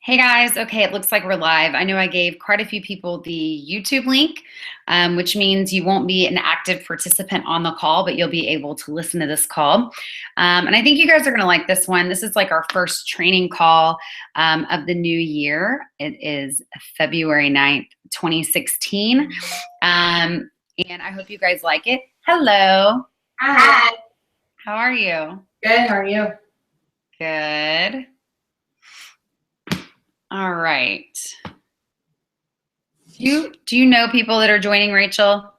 Hey guys, okay, it looks like we're live. I know I gave quite a few people the YouTube link, which means you won't be an active participant on the call, but you'll be able to listen to this call. And I think you guys are gonna like this one. This is like our first training call of the new year. It is February 9th, 2016. And I hope you guys like it. Hello. Hi. How are you? Good. How are you? Good. All right. Do you know people that are joining, Rachel?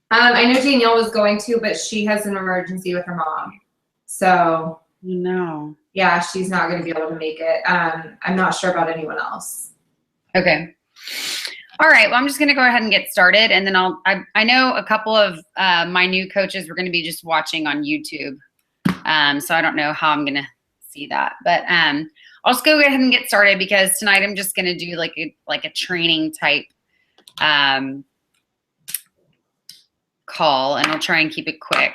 I know Danielle was going to, but she has an emergency with her mom. So No. yeah, she's not going to be able to make it. I'm not sure about anyone else. Okay. All right. Well, I'm just going to go ahead and get started, and then I know a couple of my new coaches were going to be just watching on YouTube, so I don't know how I'm going to see that, but I'll just go ahead and get started because tonight I'm just going to do like a training type call, and I'll try and keep it quick.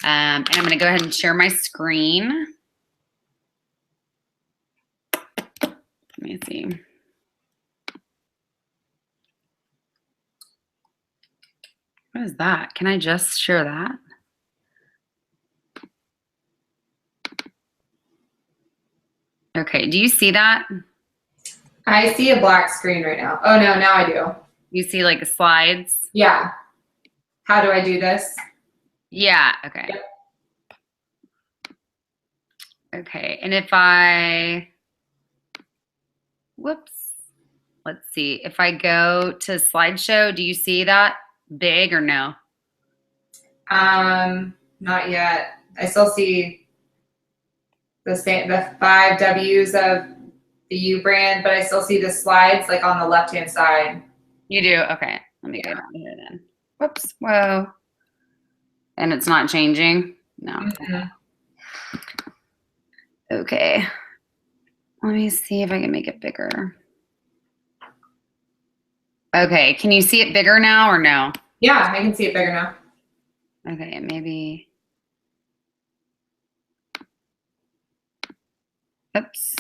And I'm going to go ahead and share my screen. Let me see. What is that? Can I just share that? Okay, do you see that? I see a black screen right now. Oh no, now I do. You see like the slides? Yeah. How do I do this? Yeah, okay. Yep. Okay, and whoops, let's see. If I go to slideshow, do you see that big or no? Not yet. I still see the 5 W's of the U brand, but I still see the slides like on the left-hand side. You do? Okay, let me go down here then. Whoops, whoa. And it's not changing? No. Mm-hmm. Okay, let me see if I can make it bigger. Okay, can you see it bigger now or no? Yeah, I can see it bigger now. Okay, maybe. Oops.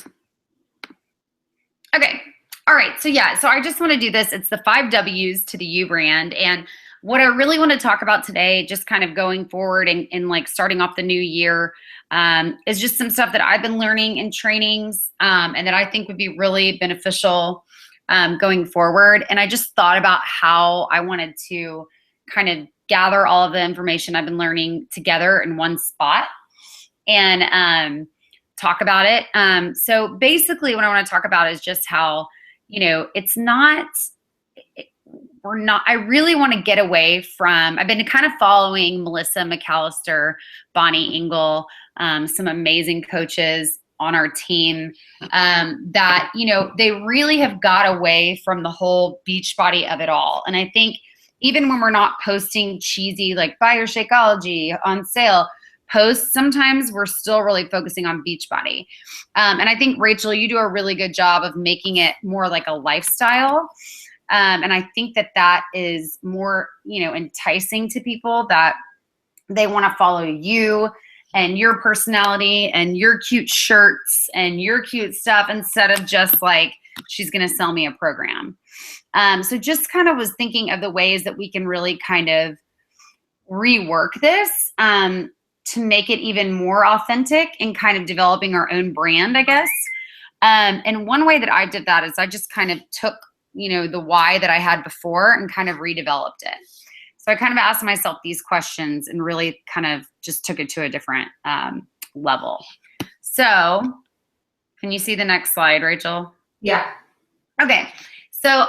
Okay. All right. So yeah, so I just want to do this. It's the 5 W's to the U brand. And what I really want to talk about today, just kind of going forward and like starting off the new year, is just some stuff that I've been learning in trainings and that I think would be really beneficial going forward. And I just thought about how I wanted to kind of gather all of the information I've been learning together in one spot and talk about it. So basically what I want to talk about is just how, it's not, I really want to get away from, I've been kind of following Melissa McAllister, Bonnie Engel, some amazing coaches on our team that, they really have got away from the whole Beachbody of it all. And I think even when we're not posting cheesy, like buy your Shakeology on sale posts, sometimes we're still really focusing on Beachbody. And I think, Rachel, you do a really good job of making it more like a lifestyle. And I think that is more, enticing to people, that they want to follow you and your personality and your cute shirts and your cute stuff instead of just like, she's going to sell me a program. So just kind of was thinking of the ways that we can really kind of rework this to make it even more authentic and kind of developing our own brand, I guess. And one way that I did that is I just kind of took, the why that I had before and kind of redeveloped it. So I kind of asked myself these questions and really kind of just took it to a different level. So can you see the next slide, Rachel? Yeah. Okay. So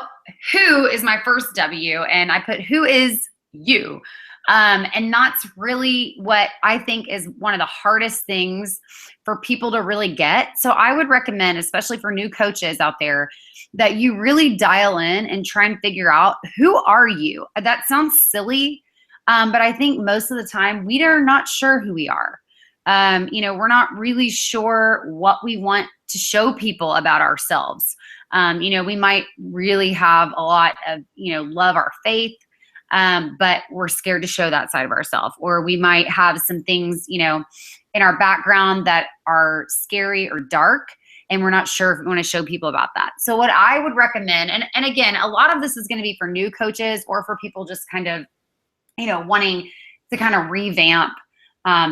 who is my first W? And I put who is you? And that's really what I think is one of the hardest things for people to really get. So I would recommend, especially for new coaches out there, that you really dial in and try and figure out, who are you? That sounds silly, but I think most of the time we are not sure who we are. We're not really sure what we want to show people about ourselves. We might really have a lot of, love our faith, but we're scared to show that side of ourselves. Or we might have some things, in our background that are scary or dark, and we're not sure if we want to show people about that. So what I would recommend, and again, a lot of this is going to be for new coaches or for people just kind of, wanting to kind of revamp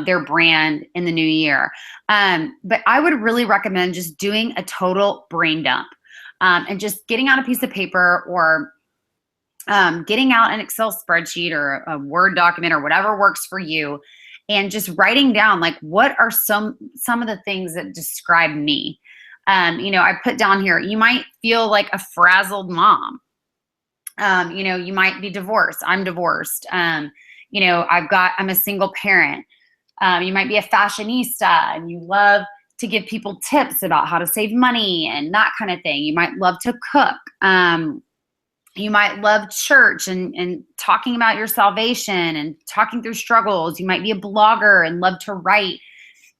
their brand in the new year. But I would really recommend just doing a total brain dump and just getting out a piece of paper or getting out an Excel spreadsheet or a Word document or whatever works for you, and just writing down like what are some of the things that describe me. I put down here, you might feel like a frazzled mom. You might be divorced. I'm divorced. I'm a single parent. You might be a fashionista and you love to give people tips about how to save money and that kind of thing. You might love to cook. You might love church and talking about your salvation and talking through struggles. You might be a blogger and love to write.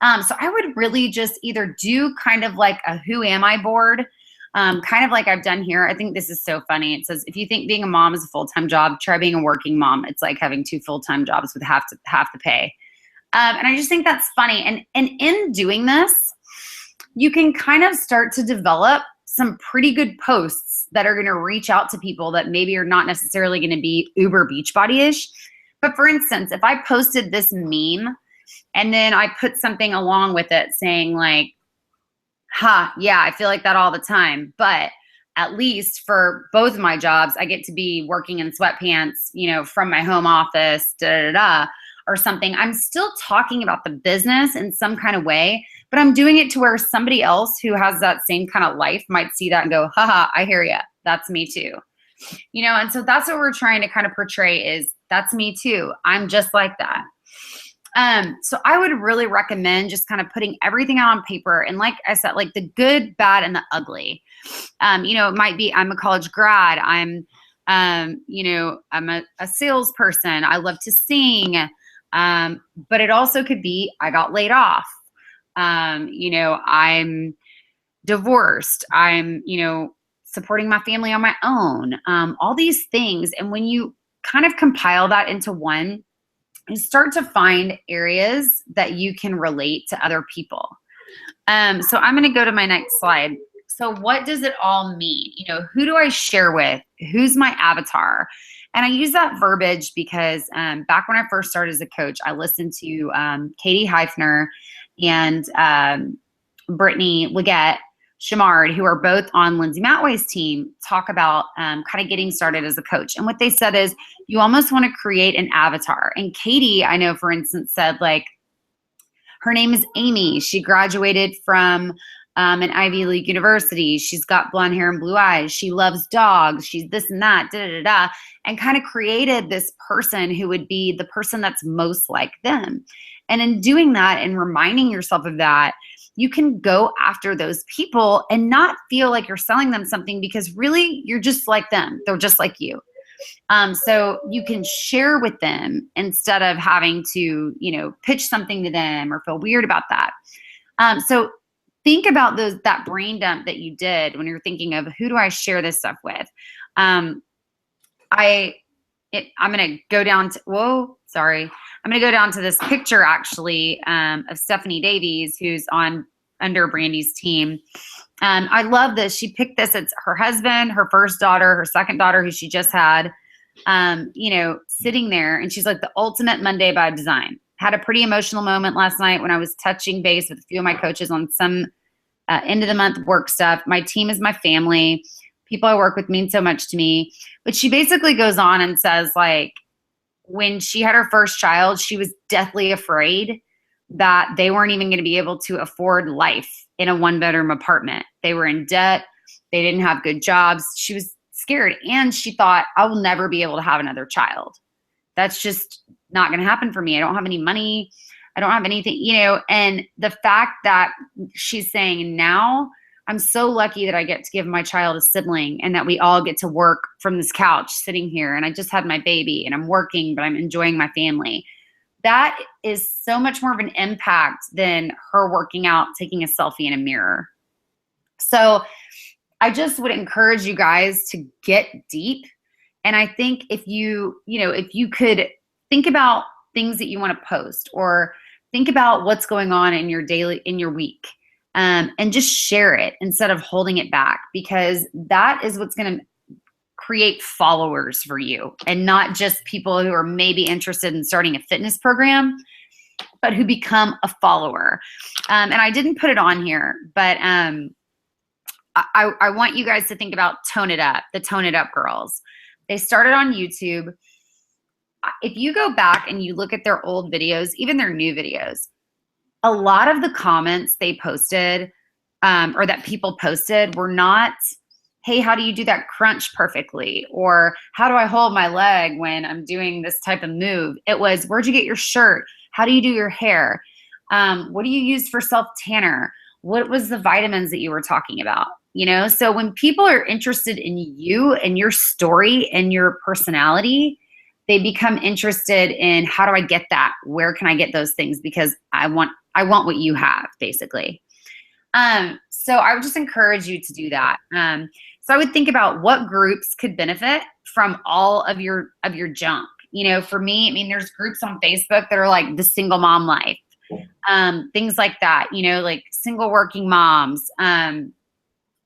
So I would really just either do kind of like a who am I board, kind of like I've done here. I think this is so funny. It says, if you think being a mom is a full-time job, try being a working mom. It's like having 2 full-time jobs with half the pay. And I just think that's funny. And in doing this, you can kind of start to develop some pretty good posts that are going to reach out to people that maybe are not necessarily going to be uber Beachbody-ish. But for instance, if I posted this meme and then I put something along with it saying like, yeah, I feel like that all the time, but at least for both of my jobs, I get to be working in sweatpants, from my home office, or something. I'm still talking about the business in some kind of way, but I'm doing it to where somebody else who has that same kind of life might see that and go, I hear ya. That's me too. And so that's what we're trying to kind of portray is that's me too. I'm just like that. So I would really recommend just kind of putting everything out on paper. And like I said, like the good, bad, and the ugly. It might be, I'm a college grad. I'm a salesperson. I love to sing. But it also could be, I got laid off. I'm divorced. I'm, supporting my family on my own. All these things. And when you kind of compile that into one, you start to find areas that you can relate to other people. So I'm going to go to my next slide. So what does it all mean? Who do I share with? Who's my avatar? And I use that verbiage because back when I first started as a coach, I listened to Katie Heifner and Brittany Leggett Chamard, who are both on Lindsay Matway's team, talk about kind of getting started as a coach. And what they said is you almost want to create an avatar. And Katie, I know, for instance, said like her name is Amy. She graduated from an Ivy League university. She's got blonde hair and blue eyes. She loves dogs. She's this and that, and kind of created this person who would be the person that's most like them. And in doing that and reminding yourself of that, you can go after those people and not feel like you're selling them something because really you're just like them. They're just like you. So you can share with them instead of having to, pitch something to them or feel weird about that. So think about that brain dump that you did when you're thinking of who do I share this stuff with? I'm going to go down to, I'm going to go down to this picture actually of Stephanie Davies, who's under Brandy's team. I love this. She picked this. It's her husband, her first daughter, her second daughter, who she just had, sitting there. And she's like the ultimate Monday by design. Had a pretty emotional moment last night when I was touching base with a few of my coaches on some end of the month work stuff. My team is my family. People I work with mean so much to me. But she basically goes on and says like, when she had her first child, she was deathly afraid that they weren't even going to be able to afford life in a 1-bedroom apartment. They were in debt. They didn't have good jobs. She was scared. And she thought, I will never be able to have another child. That's just not going to happen for me. I don't have any money. I don't have anything, and the fact that she's saying now, I'm so lucky that I get to give my child a sibling and that we all get to work from this couch sitting here. And I just had my baby and I'm working, but I'm enjoying my family. That is so much more of an impact than her working out, taking a selfie in a mirror. So I just would encourage you guys to get deep. And I think if you could think about things that you want to post or think about what's going on in your week. and just share it instead of holding it back, because that is what's going to create followers for you, and not just people who are maybe interested in starting a fitness program, but who become a follower. And I didn't put it on here, but I want you guys to think about Tone It Up, the Tone It Up girls. They started on YouTube. If you go back and you look at their old videos, even their new videos, a lot of the comments they posted, or that people posted, were not, hey, how do you do that crunch perfectly? Or how do I hold my leg when I'm doing this type of move? It was, where'd you get your shirt? How do you do your hair? What do you use for self-tanner? What was the vitamins that you were talking about? You know, so when people are interested in you and your story and your personality, they become interested in, how do I get that? Where can I get those things? Because I want what you have, basically. So I would just encourage you to do that. So I would think about what groups could benefit from all of your junk. You know, for me, I mean, there's groups on Facebook that are like the single mom life, things like that, you know, like single working moms. And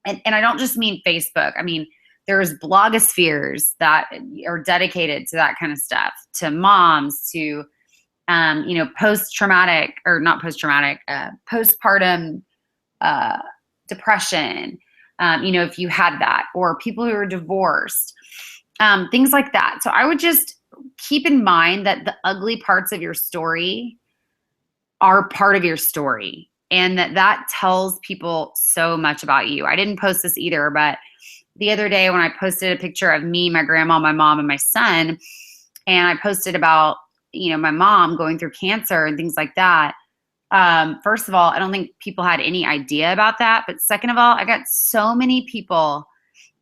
I don't just mean Facebook. I mean, there's blogospheres that are dedicated to that kind of stuff, to moms, to, you know, postpartum depression, you know, if you had that, or people who are divorced, things like that. So I would just keep in mind that the ugly parts of your story are part of your story, and that tells people so much about you. I didn't post this either, but the other day when I posted a picture of me, my grandma, my mom, and my son, and I posted about, you know, my mom going through cancer and things like that. First of all, I don't think people had any idea about that. But second of all, I got so many people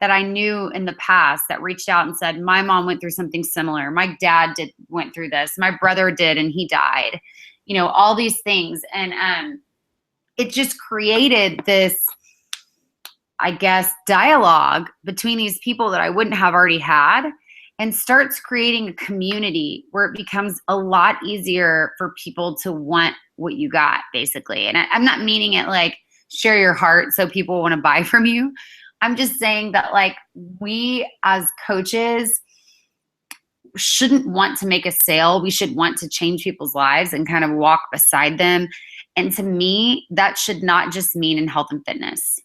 that I knew in the past that reached out and said, my mom went through something similar. My dad went through this. My brother did, and he died. You know, all these things. And it just created this, I guess, dialogue between these people that I wouldn't have already had, and starts creating a community where it becomes a lot easier for people to want what you got, basically. And I'm not meaning it like share your heart so people want to buy from you. I'm just saying that, like, we as coaches shouldn't want to make a sale. We should want to change people's lives and kind of walk beside them. And to me, that should not just mean in health and fitness.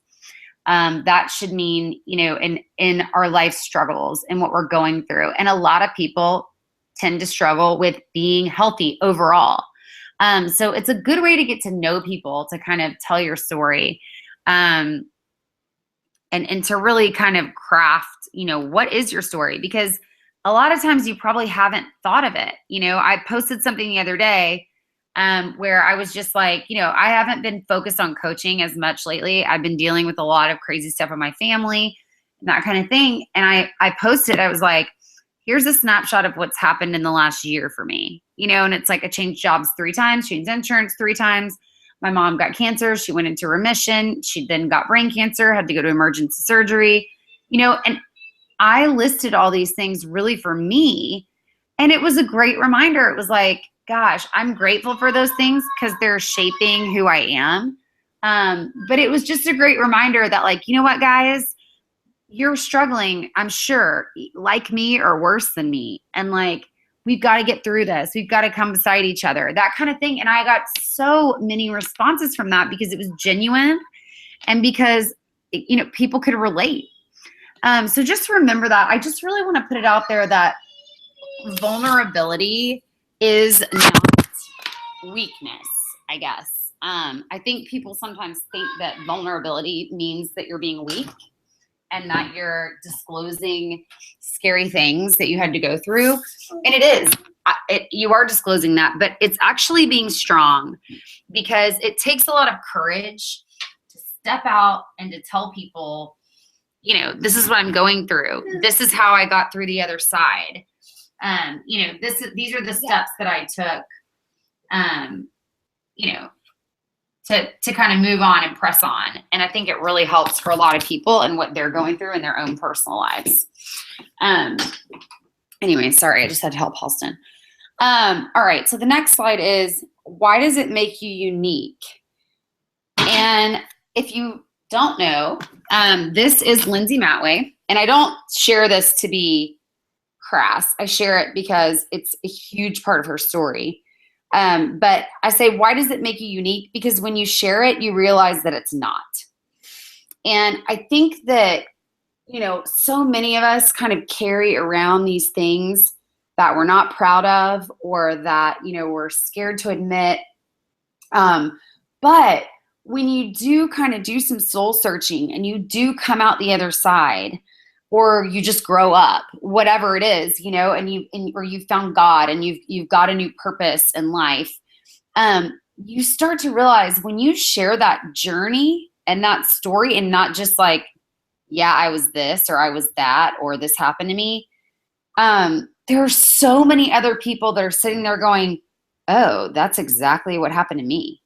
That should mean, you know, in our life struggles and what we're going through. And a lot of people tend to struggle with being healthy overall. So it's a good way to get to know people, to kind of tell your story, and to really kind of craft, you know, what is your story? Because a lot of times you probably haven't thought of it. You know, I posted something the other day where I was just like, you know, I haven't been focused on coaching as much lately. I've been dealing with a lot of crazy stuff in my family and that kind of thing. And I posted, I was like, here's a snapshot of what's happened in the last year for me, you know, and it's like I changed jobs 3 times, changed insurance 3 times. My mom got cancer. She went into remission. She then got brain cancer, had to go to emergency surgery, you know, and I listed all these things really for me. And it was a great reminder. It was like, gosh, I'm grateful for those things because they're shaping who I am. But it was just a great reminder that, like, you know what, guys, you're struggling, I'm sure, like me or worse than me. And like, we've got to get through this. We've got to come beside each other, that kind of thing. And I got so many responses from that because it was genuine and because, you know, people could relate. So just remember that. I just really want to put it out there that vulnerability is not weakness, I guess. I think people sometimes think that vulnerability means that you're being weak and that you're disclosing scary things that you had to go through. And it is. You are disclosing that, but it's actually being strong, because it takes a lot of courage to step out and to tell people, you know, this is what I'm going through. This is how I got through the other side. You know, these are the steps that I took, you know, to kind of move on and press on. And I think it really helps for a lot of people and what they're going through in their own personal lives. Anyway, sorry, I just had to help Halston. All right, so the next slide is, why does it make you unique? And if you don't know, this is Lindsay Matway, and I don't share this to be crass. I share it because it's a huge part of her story. But I say, why does it make you unique? Because when you share it, you realize that it's not. And I think that, so many of us kind of carry around these things that we're not proud of, or that, we're scared to admit. But when you do kind of do some soul searching and you do come out the other side, or you just grow up, whatever it is, or you've found God and you've got a new purpose in life, you start to realize when you share that journey and that story, and not just like, yeah, I was this, or I was that, or this happened to me. There are so many other people that are sitting there going, oh, that's exactly what happened to me.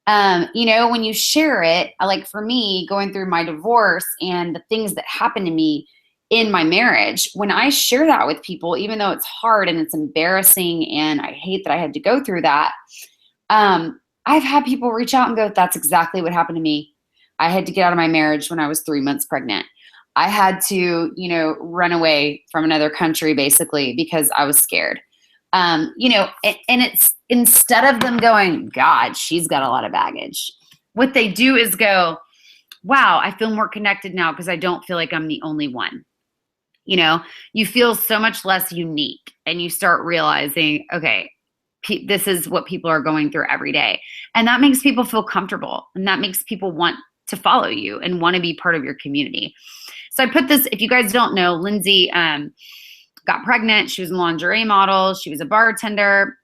When you share it, like for me, going through my divorce and the things that happened to me in my marriage, when I share that with people, even though it's hard and it's embarrassing and I hate that I had to go through that, I've had people reach out and go, that's exactly what happened to me. I had to get out of my marriage when I was 3 months pregnant. I had to, run away from another country basically because I was scared. And it's, instead of them going, God, she's got a lot of baggage, what they do is go, wow, I feel more connected now because I don't feel like I'm the only one. You feel so much less unique, and you start realizing, okay, this is what people are going through every day. And that makes people feel comfortable, and that makes people want to follow you and want to be part of your community. So I put this, if you guys don't know, Lindsay got pregnant. She was a lingerie model. She was a bartender.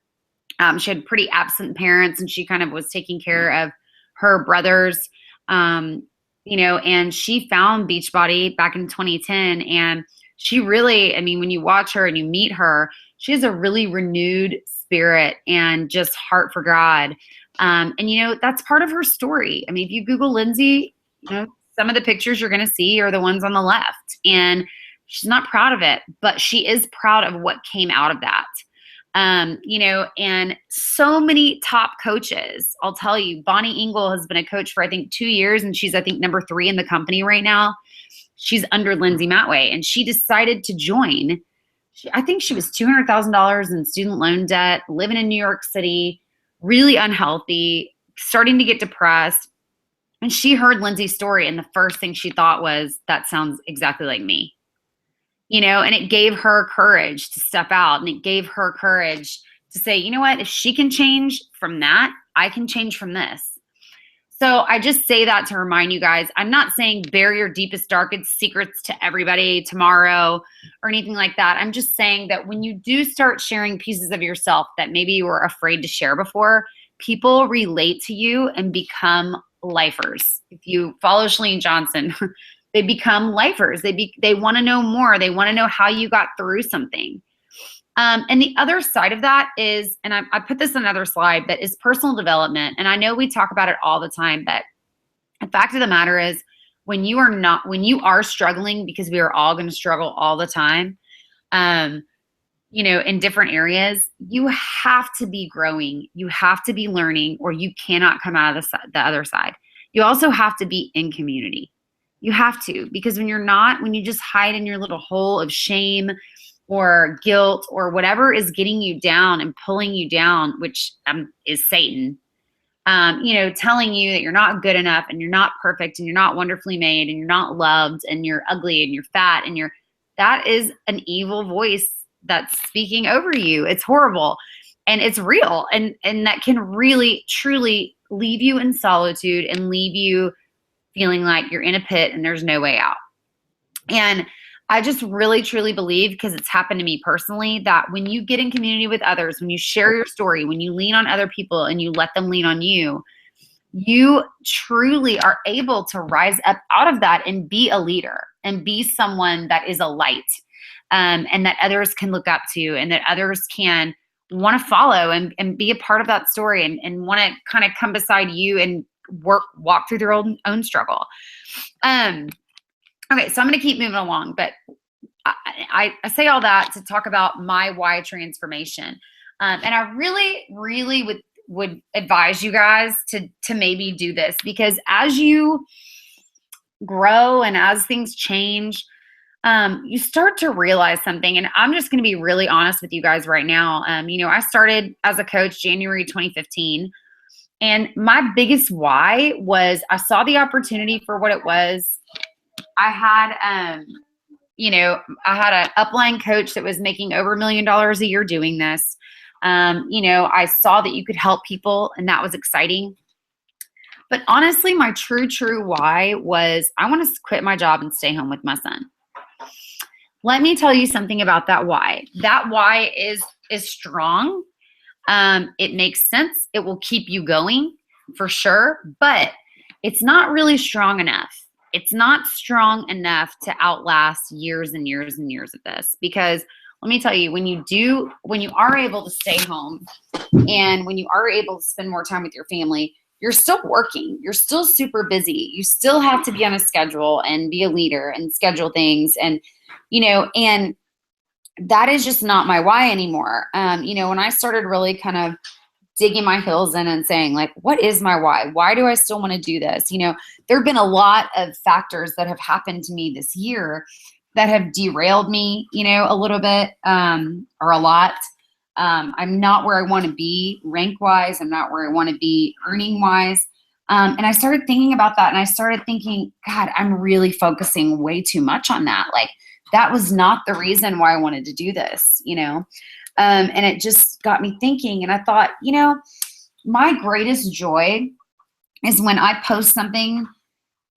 She had pretty absent parents, and she kind of was taking care of her brothers, and she found Beachbody back in 2010. And she really, when you watch her and you meet her, she has a really renewed spirit and just heart for God. And that's part of her story. If you Google Lindsay, some of the pictures you're going to see are the ones on the left, and she's not proud of it, but she is proud of what came out of that. And so many top coaches, I'll tell you, Bonnie Engel has been a coach for, I think, 2 years, and she's, I think, number 3 in the company right now. She's under Lindsay Matway, and she decided to join. I think she was $200,000 in student loan debt, living in New York City, really unhealthy, starting to get depressed. And she heard Lindsay's story, and the first thing she thought was, that sounds exactly like me. And it gave her courage to step out, and it gave her courage to say, you know what, if she can change from that, I can change from this. So I just say that to remind you guys, I'm not saying bare your deepest, darkest secrets to everybody tomorrow or anything like that. I'm just saying that when you do start sharing pieces of yourself that maybe you were afraid to share before, people relate to you and become lifers. If you follow Chalene Johnson, they become lifers. They want to know more. They want to know how you got through something. And the other side of that is, and I put this on another slide, that is personal development. And I know we talk about it all the time, but the fact of the matter is, when you are struggling, because we are all going to struggle all the time, in different areas, you have to be growing. You have to be learning, or you cannot come out of the other side. You also have to be in community. You have to, because when you just hide in your little hole of shame or guilt or whatever is getting you down and pulling you down, which is Satan, telling you that you're not good enough and you're not perfect and you're not wonderfully made and you're not loved and you're ugly and you're fat and that is an evil voice that's speaking over you. It's horrible and it's real. And that can really, truly leave you in solitude and leave you feeling like you're in a pit and there's no way out. And I just really, truly believe, because it's happened to me personally, that when you get in community with others, when you share your story, when you lean on other people and you let them lean on you, you truly are able to rise up out of that and be a leader and be someone that is a light, and that others can look up to, and that others can want to follow and be a part of that story and want to kind of come beside you and walk through their own struggle. Okay, so I'm going to keep moving along, but I say all that to talk about my why transformation. And I really, really, would advise you guys to maybe do this, because as you grow and as things change, you start to realize something. And I'm just going to be really honest with you guys right now. I started as a coach January 2015. And my biggest why was I saw the opportunity for what it was. I had, I had an upline coach that was making over $1 million a year doing this. I saw that you could help people, and that was exciting. But honestly, my true why was I want to quit my job and stay home with my son. Let me tell you something about that why. That why is strong. It makes sense. It will keep you going for sure, but it's not really strong enough. It's not strong enough to outlast years and years and years of this, because let me tell you, when you are able to stay home and when you are able to spend more time with your family, you're still working. You're still super busy. You still have to be on a schedule and be a leader and schedule things. And, and that is just not my why anymore. When I started really kind of digging my heels in and saying, like, what is my why? Why do I still want to do this? There have been a lot of factors that have happened to me this year that have derailed me, a little bit, or a lot. I'm not where I want to be rank wise. I'm not where I want to be earning wise. And I started thinking about that, and I started thinking, God, I'm really focusing way too much on that. Like, that was not the reason why I wanted to do this, and it just got me thinking. And I thought, my greatest joy is when I post something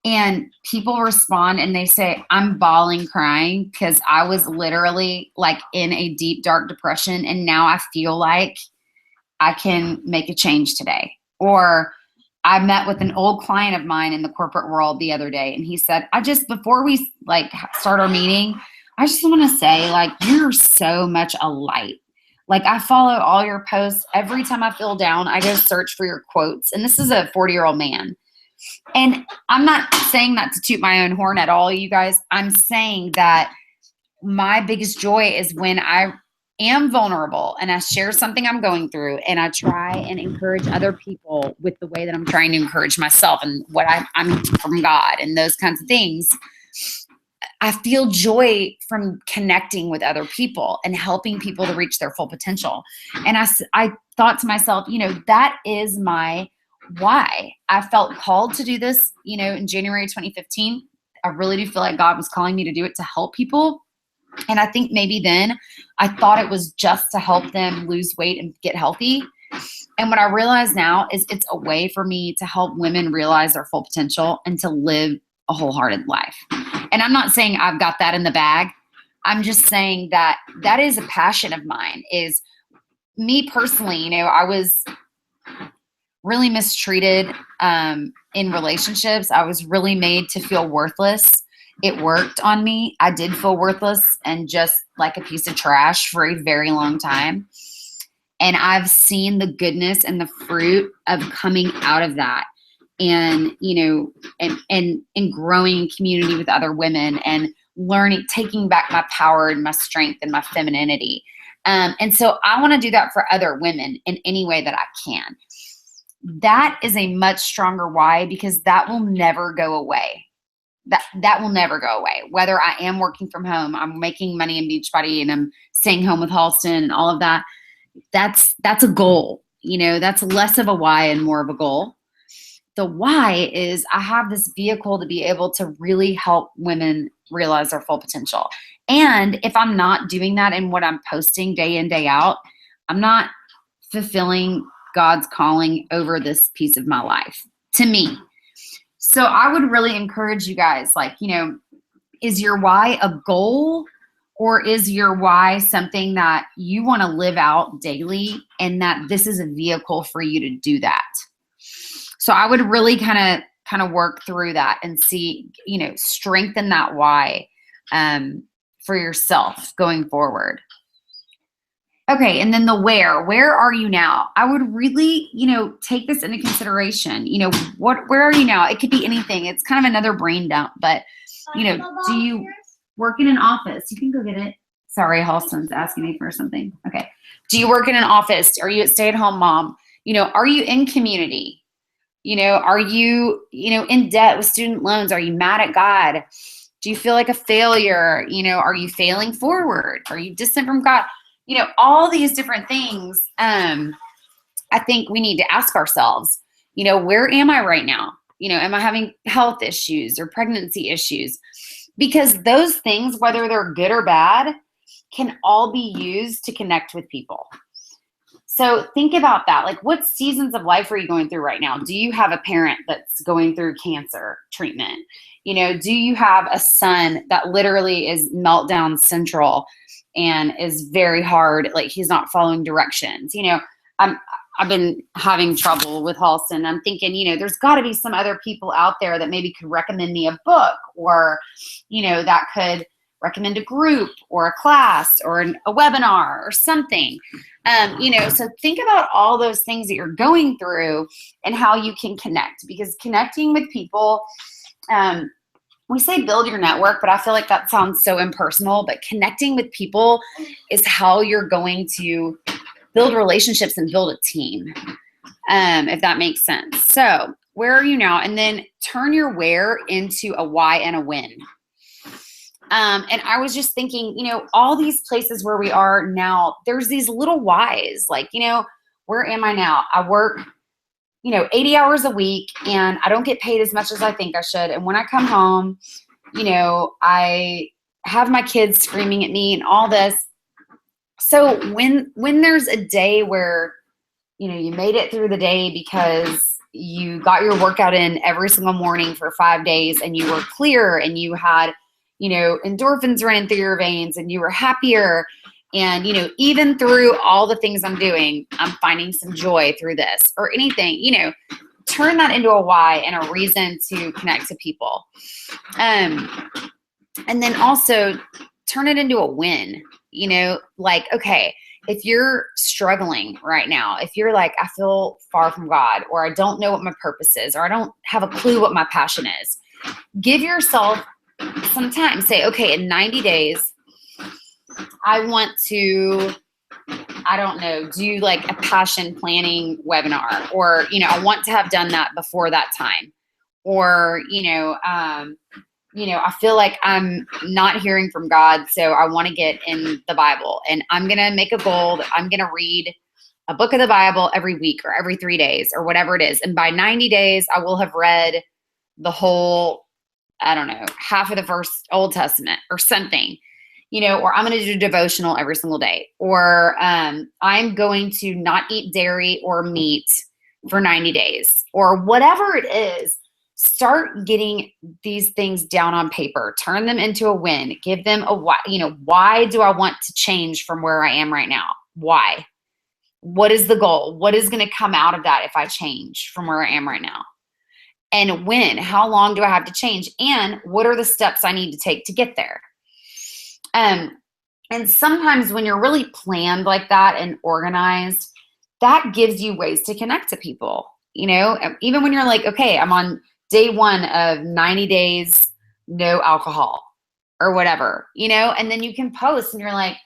and people respond and they say, I'm bawling, crying because I was literally like in a deep, dark depression, and now I feel like I can make a change today. Or I met with an old client of mine in the corporate world the other day, and he said, before we start our meeting, I just want to say, like, you're so much a light. Like, I follow all your posts. Every time I feel down, I go search for your quotes. And this is a 40-year-old man. And I'm not saying that to toot my own horn at all, you guys. I'm saying that my biggest joy is when I am vulnerable and I share something I'm going through, and I try and encourage other people with the way that I'm trying to encourage myself and what I'm from God and those kinds of things. I feel joy from connecting with other people and helping people to reach their full potential. And I thought to myself, that is my why. I felt called to do this, in January 2015. I really do feel like God was calling me to do it to help people. And I think maybe then I thought it was just to help them lose weight and get healthy. And what I realize now is it's a way for me to help women realize their full potential and to live a wholehearted life. And I'm not saying I've got that in the bag. I'm just saying that is a passion of mine. Is me personally, I was really mistreated in relationships. I was really made to feel worthless. It worked on me. I did feel worthless and just like a piece of trash for a very long time. And I've seen the goodness and the fruit of coming out of that, and, and growing in community with other women and learning, taking back my power and my strength and my femininity. And so I want to do that for other women in any way that I can. That is a much stronger why, because that will never go away. That will never go away. Whether I am working from home, I'm making money in Beachbody, and I'm staying home with Halston and all of that. That's a goal. That's less of a why and more of a goal. The why is I have this vehicle to be able to really help women realize their full potential. And if I'm not doing that in what I'm posting day in, day out, I'm not fulfilling God's calling over this piece of my life to me. So I would really encourage you guys, is your why a goal, or is your why something that you want to live out daily, and that this is a vehicle for you to do that? So I would really kind of work through that and see, strengthen that why for yourself going forward. Okay, and then the where are you now? I would really, take this into consideration. Where are you now? It could be anything. It's kind of another brain dump, but, do you work in an office? You can go get it. Sorry, Halston's asking me for something. Okay. Do you work in an office? Are you a stay-at-home mom? Are you in community? Are you, in debt with student loans? Are you mad at God? Do you feel like a failure? Are you failing forward? Are you distant from God? All these different things. I think we need to ask ourselves, where am I right now? Am I having health issues or pregnancy issues? Because those things, whether they're good or bad, can all be used to connect with people. So think about that. Like, what seasons of life are you going through right now? Do you have a parent that's going through cancer treatment? Do you have a son that literally is meltdown central and is very hard, like he's not following directions? I've been having trouble with Halston. I'm thinking, there's got to be some other people out there that maybe could recommend me a book, or, that could recommend a group or a class or a webinar or something. So think about all those things that you're going through and how you can connect, because connecting with people, we say build your network, but I feel like that sounds so impersonal, but connecting with people is how you're going to build relationships and build a team, if that makes sense. So where are you now? And then turn your where into a why and a when. And I was just thinking, all these places where we are now, there's these little whys, like, where am I now? I work, 80 hours a week, and I don't get paid as much as I think I should. And when I come home, I have my kids screaming at me and all this. So when there's a day where, you made it through the day because you got your workout in every single morning for 5 days, and you were clear, and you had, endorphins running through your veins, and you were happier. And, even through all the things I'm doing, I'm finding some joy through this or anything, turn that into a why and a reason to connect to people. And then also turn it into a win, like, okay, if you're struggling right now, if you're like, I feel far from God, or I don't know what my purpose is, or I don't have a clue what my passion is, give yourself some time. Say, okay, in 90 days, I want to, I don't know, do like a passion planning webinar, or, I want to have done that before that time. Or, I feel like I'm not hearing from God, so I want to get in the Bible, and I'm going to make a goal. I'm going to read a book of the Bible every week or every 3 days or whatever it is. And by 90 days, I will have read the whole, I don't know, half of the first Old Testament or something, or I'm going to do devotional every single day, or I'm going to not eat dairy or meat for 90 days, or whatever it is. Start getting these things down on paper, turn them into a win, give them a why. Why do I want to change from where I am right now? Why? What is the goal? What is going to come out of that if I change from where I am right now? And when? How long do I have to change? And what are the steps I need to take to get there? And sometimes when you're really planned like that and organized, that gives you ways to connect to people. Even when you're like, okay, I'm on day 1 of 90 days, no alcohol or whatever, and then you can post and you're like,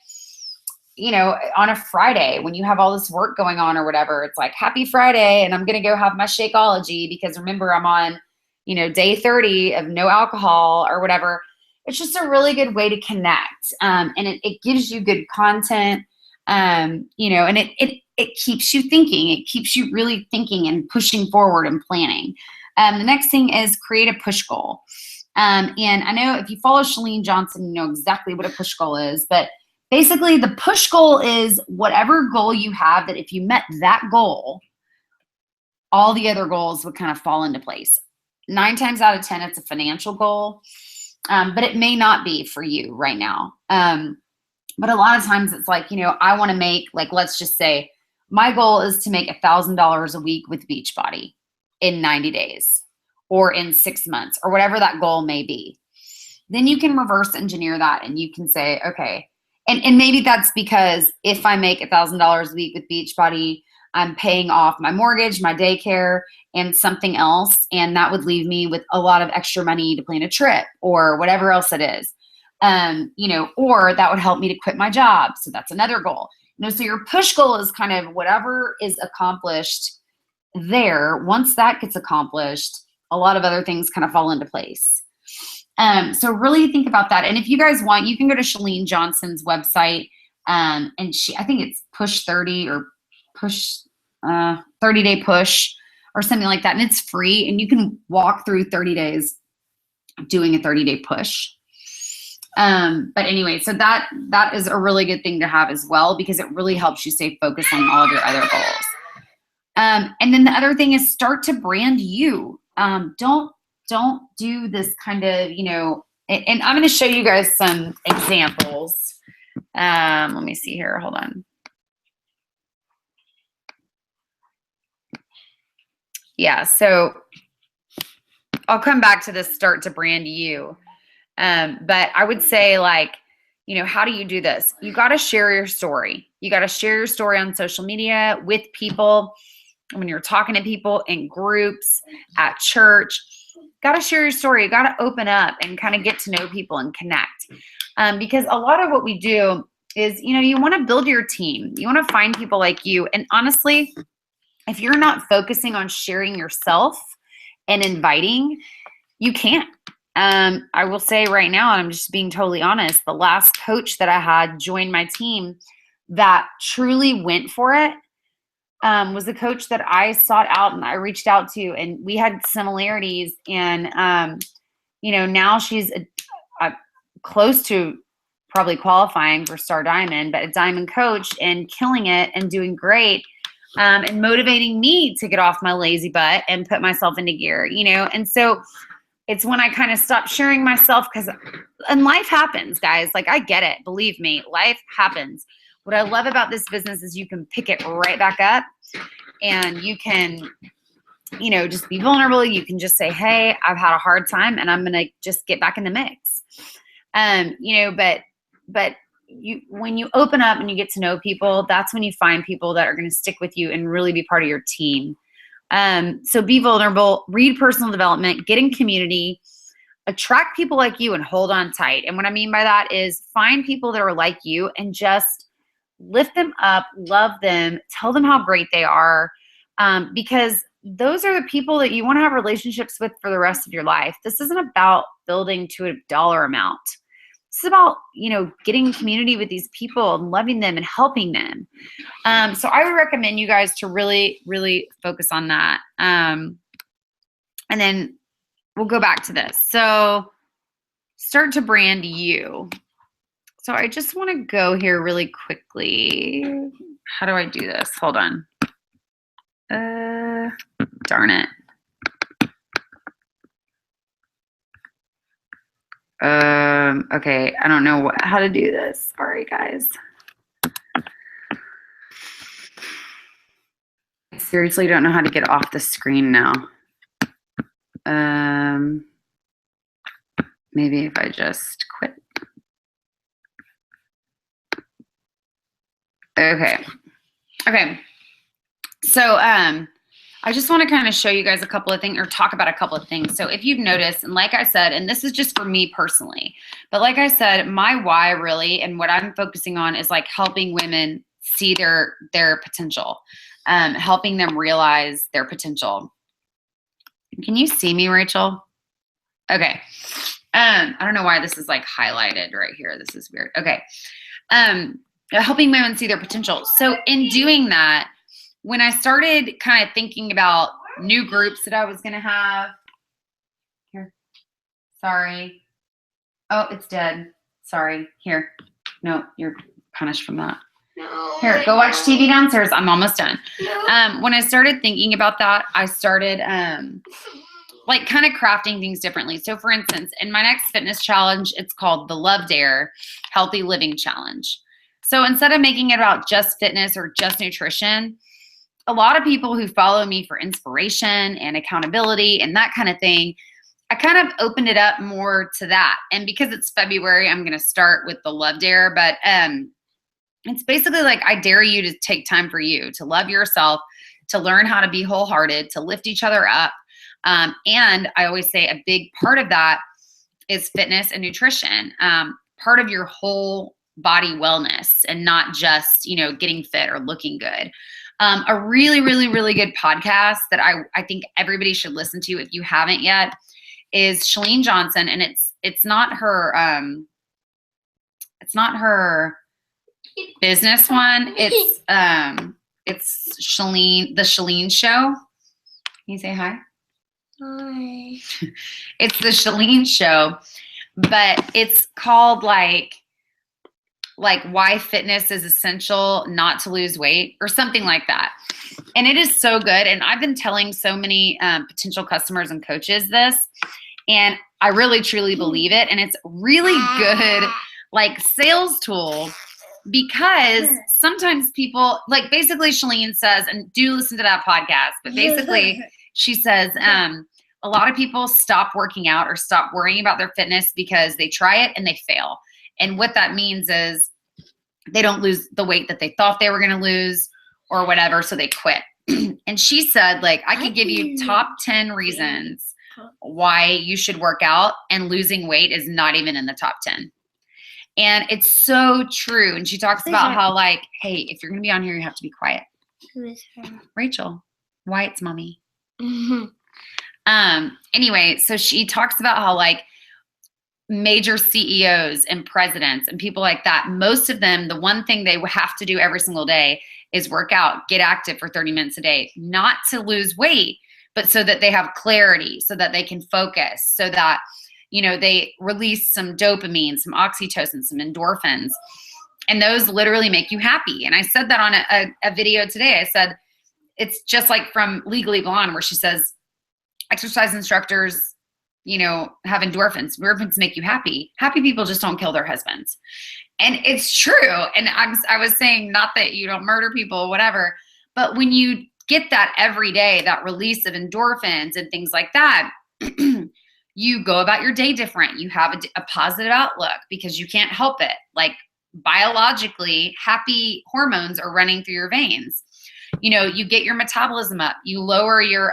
on a Friday when you have all this work going on or whatever, it's like, happy Friday. And I'm going to go have my Shakeology because remember, I'm on, day 30 of no alcohol or whatever. It's just a really good way to connect. And it gives you good content, and it keeps you thinking. It keeps you really thinking and pushing forward and planning. The next thing is create a push goal. And I know if you follow Chalene Johnson, you know exactly what a push goal is. But basically, the push goal is whatever goal you have, that if you met that goal, all the other goals would kind of fall into place. 9 times out of 10, it's a financial goal, but it may not be for you right now. But a lot of times it's like, I want to make, like, let's just say my goal is to make $1,000 a week with Beachbody in 90 days or in 6 months or whatever that goal may be. Then you can reverse engineer that and you can say, okay, and maybe that's because if I make $1,000 a week with Beachbody, I'm paying off my mortgage, my daycare, and something else. And that would leave me with a lot of extra money to plan a trip or whatever else it is. Or that would help me to quit my job. So that's another goal. So your push goal is kind of whatever is accomplished there. Once that gets accomplished, a lot of other things kind of fall into place. So really think about that. And if you guys want, you can go to Chalene Johnson's website. And I think it's Push 30 or Push 30-day Push or something like that. And it's free. And you can walk through 30 days doing a 30-day push. But anyway, so that is a really good thing to have as well, because it really helps you stay focused on all of your other goals. And then the other thing is start to brand you. Don't do this kind of, and I'm going to show you guys some examples. Let me see here. Hold on. Yeah. So I'll come back to this, start to brand you. But I would say, like, how do you do this? You got to share your story. You got to share your story on social media with people. When you're talking to people in groups, at church, got to share your story. You got to open up and kind of get to know people and connect. Because a lot of what we do is, you want to build your team. You want to find people like you. And honestly, if you're not focusing on sharing yourself and inviting, you can't. I will say right now, and I'm just being totally honest, the last coach that I had join my team that truly went for it was the coach that I sought out and I reached out to, and we had similarities. And, now she's close to probably qualifying for Star Diamond, but a diamond coach and killing it and doing great. And motivating me to get off my lazy butt and put myself into gear, and so it's when I kind of stopped sharing myself, and life happens, guys. Like, I get it. Believe me, life happens. What I love about this business is you can pick it right back up, and you can, just be vulnerable. You can just say, hey, I've had a hard time and I'm going to just get back in the mix. But when you open up and you get to know people, that's when you find people that are going to stick with you and really be part of your team. So be vulnerable, read personal development, get in community, attract people like you, and hold on tight. And what I mean by that is find people that are like you and just lift them up, love them, tell them how great they are, because those are the people that you want to have relationships with for the rest of your life. This isn't about building to a dollar amount. It's about, getting in community with these people and loving them and helping them. So I would recommend you guys to really, really focus on that. And then we'll go back to this. So start to brand you. So I just want to go here really quickly. How do I do this? Hold on. Darn it. Okay, I don't know how to do this. Sorry, guys. I seriously don't know how to get off the screen now. Maybe if I just quit. Okay. So, I just want to kind of show you guys a couple of things, or talk about a couple of things. So if you've noticed, and like I said, and this is just for me personally, but like I said, my why really, and what I'm focusing on is like helping women see their potential, helping them realize their potential. Can you see me, Rachel? Okay. I don't know why this is like highlighted right here. This is weird. Okay. Helping women see their potential. So in doing that, when I started kind of thinking about new groups that I was going to have, here, sorry. Oh, it's dead. Sorry. Here. No, you're punished from that. No, here, go watch TV downstairs. I'm almost done. No. When I started thinking about that, I started like kind of crafting things differently. So for instance, in my next fitness challenge, it's called the Love Dare Healthy Living Challenge. So instead of making it about just fitness or just nutrition, a lot of people who follow me for inspiration and accountability and that kind of thing, I kind of opened it up more to that. And because it's February, I'm going to start with the Love Dare, but it's basically like, I dare you to take time for you, to love yourself, to learn how to be wholehearted, to lift each other up. And I always say a big part of that is fitness and nutrition. Part of your whole body wellness and not just, you know, getting fit or looking good. A really, really, really good podcast that I think everybody should listen to if you haven't yet is Chalene Johnson, and it's not her business one. It's Chalene, the Chalene Show. Can you say hi? Hi. It's the Chalene Show, but it's called like why fitness is essential not to lose weight or something like that. And it is so good. And I've been telling so many potential customers and coaches this, and I really truly believe it. And it's really good, like sales tool, because sometimes people, like basically Chalene says, and do listen to that podcast, but basically she says, a lot of people stop working out or stop worrying about their fitness because they try it and they fail. And what that means is they don't lose the weight that they thought they were going to lose or whatever, so they quit. And she said, like, I could give you top 10 reasons why you should work out, and losing weight is not even in the top 10. And it's so true. And she talks about how, like, hey, if you're going to be on here, you have to be quiet. Who is her? Rachel, Wyatt's mommy. Mhm. Anyway, so she talks about how, like, major CEOs and presidents and people like that, most of them, the one thing they have to do every single day is work out, get active for 30 minutes a day, not to lose weight, but so that they have clarity, so that they can focus, so that, you know, they release some dopamine, some oxytocin, some endorphins, and those literally make you happy. And I said that on a video today. I said, it's just like from Legally Blonde, where she says exercise instructors, you know, have endorphins. Endorphins make you happy. Happy people just don't kill their husbands. And it's true. And I was saying, not that you don't murder people, whatever, but when you get that every day, that release of endorphins and things like that, you go about your day different. You have a positive outlook because you can't help it. Like, biologically, happy hormones are running through your veins. You know, you get your metabolism up. You lower your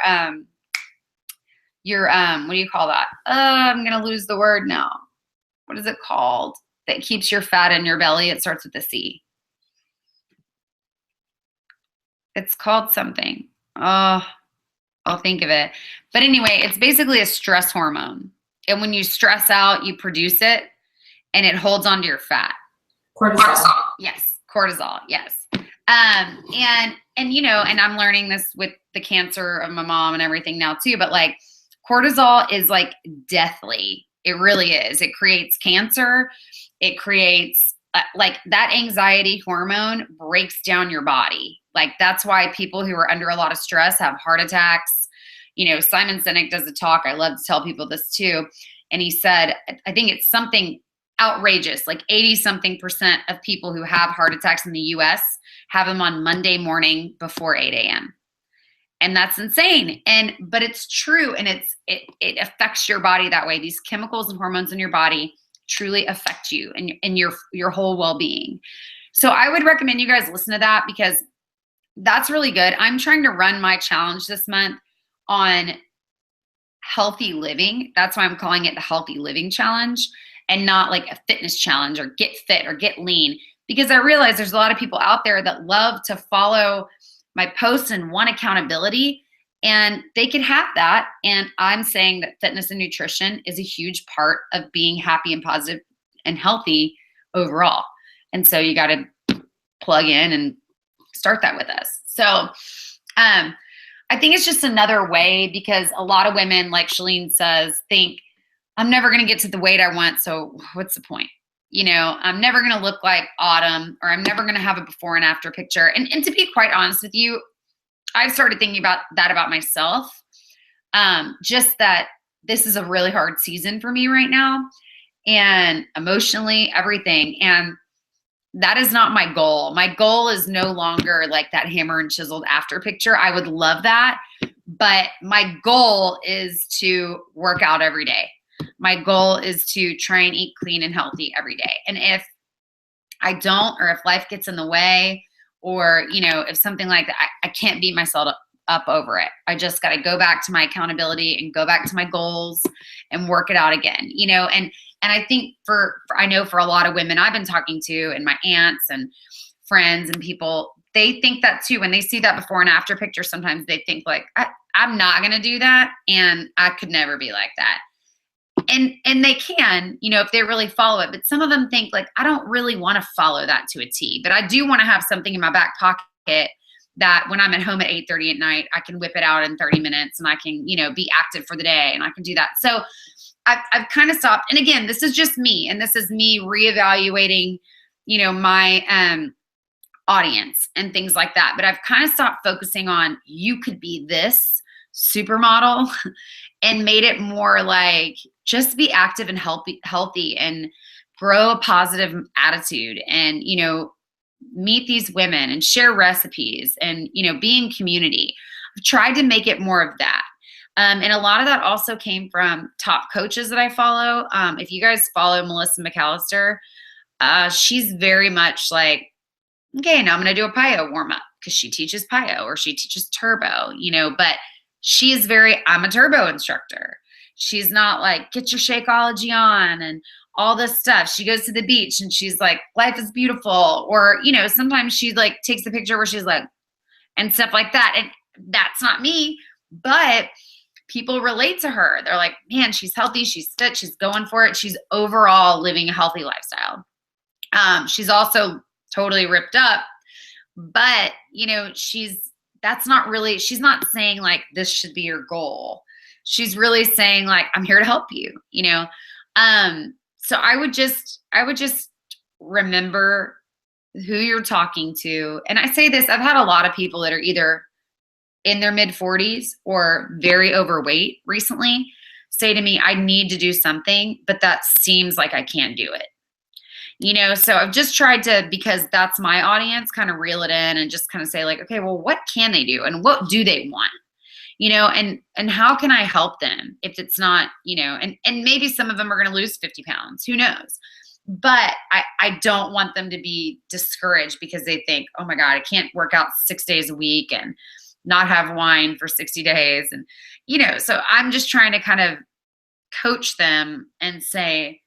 what do you call that? I'm gonna lose the word now. What is it called that keeps your fat in your belly? It starts with a C. It's called something. Oh, I'll think of it. But anyway, it's basically a stress hormone. And when you stress out, you produce it and it holds onto your fat. Cortisol. Yes, cortisol. Yes. And you know, and I'm learning this with the cancer of my mom and everything now too, but like, cortisol is like deathly. It really is. It creates cancer. It creates like that anxiety hormone breaks down your body. Like, that's why people who are under a lot of stress have heart attacks. You know, Simon Sinek does a talk. I love to tell people this too. And he said, I think it's something outrageous, like 80-something% of people who have heart attacks in the US have them on Monday morning before 8 a.m. And that's insane. But it's true. And it affects your body that way. These chemicals and hormones in your body truly affect you and your whole well-being. So I would recommend you guys listen to that, because that's really good. I'm trying to run my challenge this month on healthy living. That's why I'm calling it the Healthy Living Challenge, and not like a fitness challenge or get fit or get lean, because I realize there's a lot of people out there that love to follow my posts and want accountability, and they could have that. And I'm saying that fitness and nutrition is a huge part of being happy and positive and healthy overall. And so you got to plug in and start that with us. So I think it's just another way, because a lot of women, like Chalene says, think, I'm never going to get to the weight I want, so what's the point? You know, I'm never going to look like Autumn, or I'm never going to have a before and after picture. And to be quite honest with you, I've started thinking about that about myself. Just that this is a really hard season for me right now, and emotionally, everything. And that is not my goal. My goal is no longer like that hammer and chiseled after picture. I would love that. But my goal is to work out every day. My goal is to try and eat clean and healthy every day. And if I don't, or if life gets in the way, or, you know, if something like that, I can't beat myself up over it. I just got to go back to my accountability and go back to my goals and work it out again, you know. And And I think I know for a lot of women I've been talking to and my aunts and friends and people, they think that too. When they see that before and after picture, sometimes they think like, I'm not going to do that. And I could never be like that. And they can, if they really follow it. But some of them think like, I don't really want to follow that to a T, but I do want to have something in my back pocket that when I'm at home at 8:30 at night, I can whip it out in 30 minutes and I can, be active for the day and I can do that. So I've kind of stopped. And again, this is just me, and this is me reevaluating, my audience and things like that. But I've kind of stopped focusing on you could be this supermodel and made it more like just be active and healthy and grow a positive attitude and, meet these women and share recipes and, be in community. I've tried to make it more of that. And a lot of that also came from top coaches that I follow. If you guys follow Melissa McAllister, she's very much like, okay, now I'm going to do a PiYo warm up because she teaches PiYo or she teaches turbo, but she is I'm a turbo instructor. She's not like, get your Shakeology on and all this stuff. She goes to the beach and she's like, life is beautiful. Or, sometimes she like takes a picture where she's like, and stuff like that. And that's not me, but people relate to her. They're like, man, she's healthy. She's fit. She's going for it. She's overall living a healthy lifestyle. She's also totally ripped up, but she's not saying like, this should be your goal. She's really saying like, I'm here to help you, so I would just remember who you're talking to. And I say this, I've had a lot of people that are either in their mid 40s or very overweight recently say to me, I need to do something, but that seems like I can't do it. So I've just tried to, because that's my audience, kind of reel it in and just kind of say like, okay, well, what can they do? And what do they want? And how can I help them if it's not, and maybe some of them are going to lose 50 pounds, who knows? But I don't want them to be discouraged because they think, oh my God, I can't work out 6 days a week and not have wine for 60 days. And, so I'm just trying to kind of coach them and say,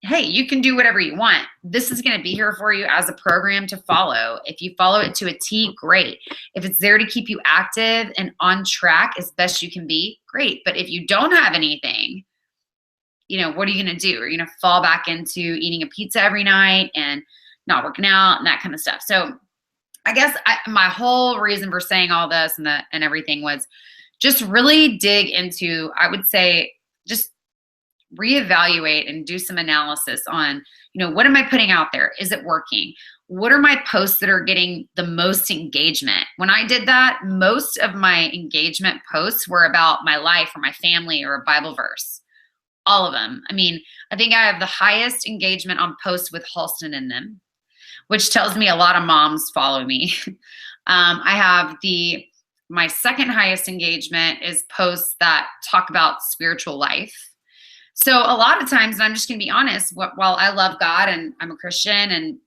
hey, you can do whatever you want. This is going to be here for you as a program to follow. If you follow it to a T, great. If it's there to keep you active and on track as best you can be, great. But if you don't have anything, what are you going to do? Are you going to fall back into eating a pizza every night and not working out and that kind of stuff? So I guess my whole reason for saying all this and everything was just really dig into, I would say, just reevaluate and do some analysis on, what am I putting out there? Is it working? What are my posts that are getting the most engagement? When I did that, most of my engagement posts were about my life or my family or a Bible verse. All of them. I mean, I think I have the highest engagement on posts with Halston in them, which tells me a lot of moms follow me. I have my second highest engagement is posts that talk about spiritual life. So a lot of times, and I'm just going to be honest, while I love God and I'm a Christian and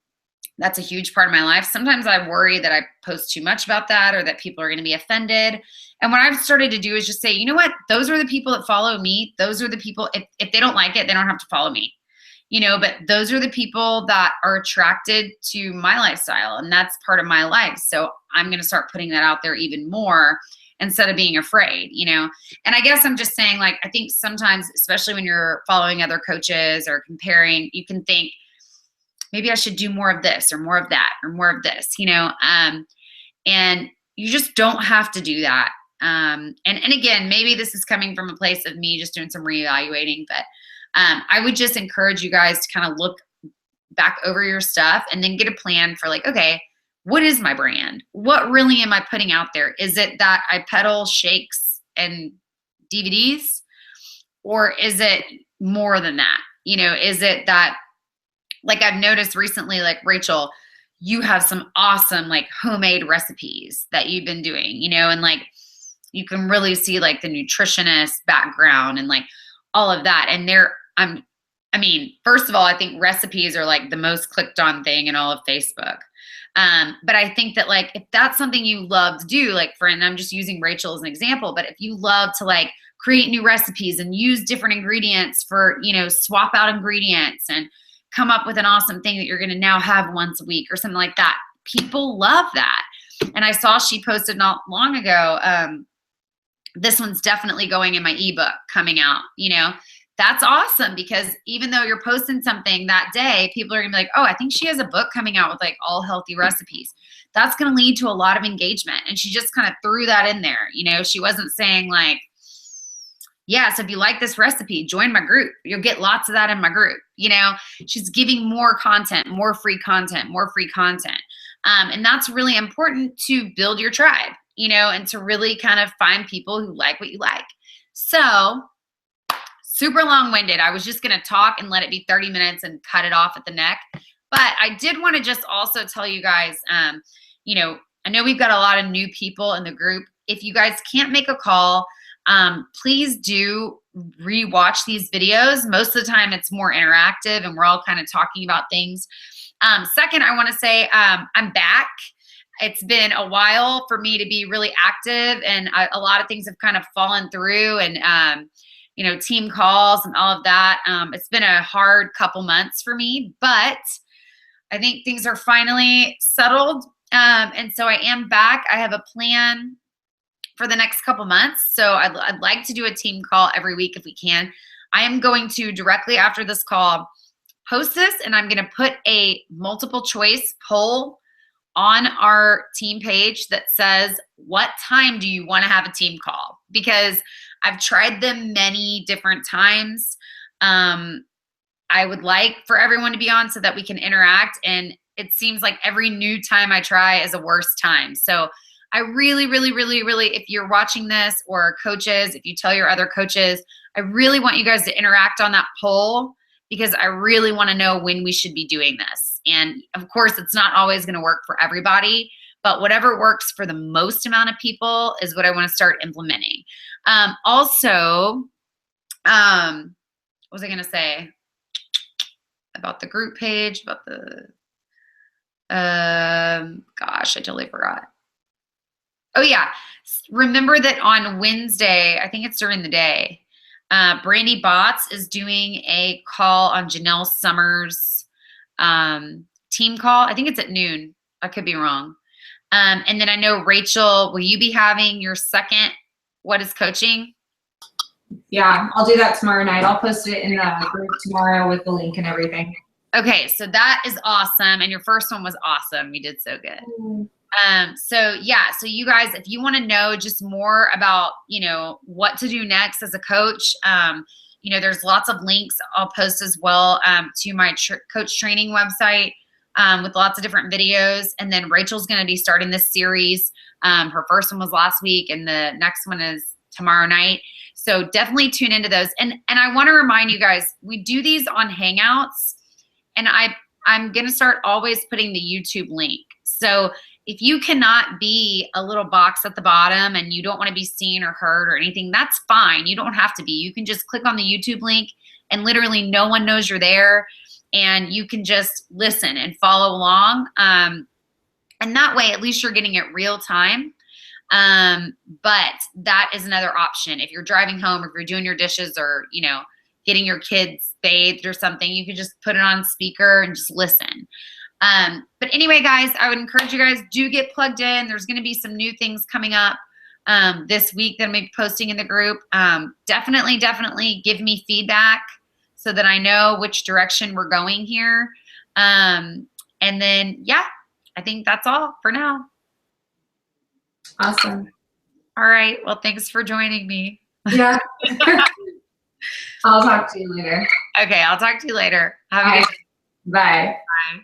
that's a huge part of my life, sometimes I worry that I post too much about that or that people are going to be offended. And what I've started to do is just say, you know what? Those are the people that follow me. Those are the people, if they don't like it, they don't have to follow me. But those are the people that are attracted to my lifestyle and that's part of my life. So I'm going to start putting that out there even more instead of being afraid, And I guess I'm just saying, like, I think sometimes, especially when you're following other coaches or comparing, you can think, maybe I should do more of this or more of that or more of this, and you just don't have to do that. And again, maybe this is coming from a place of me just doing some reevaluating, but I would just encourage you guys to kind of look back over your stuff and then get a plan for like, okay, what is my brand? What really am I putting out there? Is it that I peddle shakes and DVDs? Or is it more than that? Is it that, like I've noticed recently, like Rachel, you have some awesome like homemade recipes that you've been doing, and like you can really see like the nutritionist background and like all of that. And first of all, I think recipes are like the most clicked on thing in all of Facebook. But I think that like, if that's something you love to do, like and I'm just using Rachel as an example, but if you love to like create new recipes and use different ingredients for, swap out ingredients and come up with an awesome thing that you're going to now have once a week or something like that. People love that. And I saw she posted not long ago, this one's definitely going in my ebook coming out, That's awesome, because even though you're posting something that day, people are gonna be like, oh, I think she has a book coming out with like all healthy recipes. That's gonna lead to a lot of engagement. And she just kind of threw that in there. She wasn't saying like, yeah, so if you like this recipe, join my group. You'll get lots of that in my group. She's giving more content, more free content, more free content. And that's really important to build your tribe, and to really kind of find people who like what you like. So super long-winded. I was just going to talk and let it be 30 minutes and cut it off at the neck. But I did want to just also tell you guys, I know we've got a lot of new people in the group. If you guys can't make a call, please do rewatch these videos. Most of the time it's more interactive and we're all kind of talking about things. Second, I want to say I'm back. It's been a while for me to be really active, and a lot of things have kind of fallen through, and team calls and all of that. It's been a hard couple months for me, but I think things are finally settled. And so I am back. I have a plan for the next couple months. So I'd like to do a team call every week if we can. I am going to directly after this call post this, and I'm going to put a multiple choice poll on our team page that says, what time do you want to have a team call? Because I've tried them many different times. I would like for everyone to be on so that we can interact. And it seems like every new time I try is a worse time. So I really, really, really, really, if you're watching this, or coaches, if you tell your other coaches, I really want you guys to interact on that poll, because I really want to know when we should be doing this. And of course, it's not always going to work for everybody, but whatever works for the most amount of people is what I want to start implementing. Also, what was I going to say about the group page, about the, gosh, I totally forgot. Oh yeah. Remember that on Wednesday, I think it's during the day, Brandy Botts is doing a call on Janelle Summers' team call. I think it's at noon. I could be wrong. And then I know, Rachel, will you be having your second What is Coaching? Yeah, I'll do that tomorrow night. I'll post it in the group tomorrow with the link and everything. Okay, so that is awesome. And your first one was awesome. You did so good. So yeah, so you guys, if you want to know just more about, what to do next as a coach, there's lots of links I'll post as well to my coach training website with lots of different videos. And then Rachel's going to be starting this series. Her first one was last week, and the next one is tomorrow night. So definitely tune into those. And I want to remind you guys, we do these on Hangouts, and I'm going to start always putting the YouTube link. So if you cannot be a little box at the bottom and you don't want to be seen or heard or anything, that's fine. You don't have to be. You can just click on the YouTube link, and literally no one knows you're there, and you can just listen and follow along. And that way, at least you're getting it real time. But that is another option. If you're driving home, or if you're doing your dishes, or, getting your kids bathed or something, you could just put it on speaker and just listen. But anyway, guys, I would encourage you guys, do get plugged in. There's going to be some new things coming up this week that I'm going to be posting in the group. Definitely give me feedback so that I know which direction we're going here. And then, yeah, I think that's all for now. Awesome. All right. Well, thanks for joining me. Yeah. I'll talk to you later. Okay. I'll talk to you later. Have a good day. Bye. Bye.